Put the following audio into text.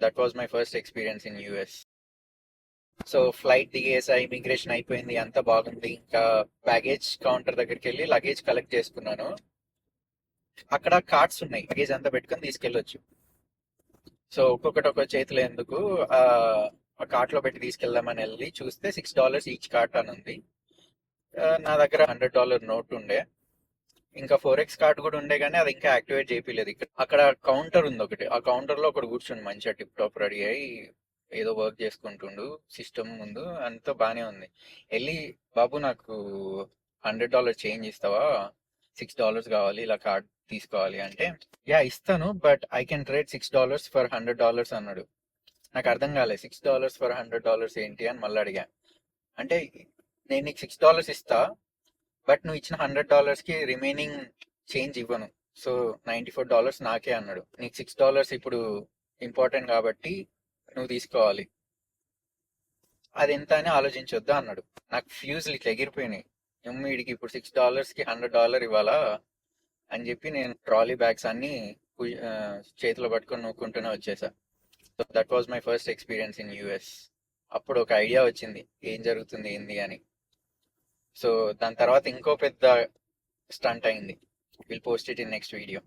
That was my first experience in US. So flight దిగేసా, immigration అయిపోయింది, అంతా బాగుంది. ఇంకా బ్యాగేజ్ కౌంటర్ దగ్గరికి వెళ్ళి లగేజ్ కలెక్ట్ చేసుకున్నాను. అక్కడ కార్ట్స్ ఉన్నాయి, లగేజ్ అంతా పెట్టుకొని తీసుకెళ్ళొచ్చు. సో ఒక్కొక్కటి ఒక్కొక్క చేతిలో ఎందుకు, ఆ కార్ట్ లో పెట్టి తీసుకెళ్దామని వెళ్ళి చూస్తే $6 ఈచ్ కార్ట్ అని ఉంది. నా దగ్గర $100 నోట్ ఉండే, ఇంకా 4X కార్డ్ కూడా ఉండే, కానీ అది ఇంకా యాక్టివేట్ చేయలేదు. ఇక్కడ అక్కడ కౌంటర్ ఉంది ఒకటి, ఆ కౌంటర్ లో ఒకటి కూర్చుని మంచిగా టిప్ టాప్ రెడీ అయ్యి ఏదో వర్క్ చేసుకుంటుండు సిస్టమ్ ముందు, అంతా బానే ఉంది. వెళ్ళి, బాబు నాకు $100 చేంజ్ ఇస్తావా, $6 కావాలి, ఇలా కార్డ్ తీసుకోవాలి అంటే, యా ఇస్తాను, but I can trade $6 for $100 అన్నాడు. నాకు అర్థం కాలేదు, $6 ఫర్ $100 ఏంటి అని మళ్ళీ అడిగా. అంటే నేను నీకు $6 ఇస్తా, బట్ నువ్వు ఇచ్చిన $100 కి రిమైనింగ్ చేంజ్ ఇవ్వను, సో $94 నాకే అన్నాడు. నీకు $6 ఇప్పుడు ఇంపార్టెంట్ కాబట్టి నువ్వు తీసుకోవాలి, అది ఎంత అని ఆలోచించొద్దా అన్నాడు. నాకు ఫ్యూజ్లు ఇట్లా ఎగిరిపోయినాయి. వీడికి ఇప్పుడు $6 కి $100 ఇవ్వాలా అని చెప్పి నేను ట్రాలీ బ్యాగ్స్ అన్ని చేతిలో పట్టుకొని నూక్కుంటూనే వచ్చేసా. So that was my first experience in US. అప్పుడు ఒక ఐడియా వచ్చింది ఏం జరుగుతుంది ఏంది అని. సో దాని తర్వాత ఇంకో పెద్ద స్టంట్ అయింది. Will post it in next video.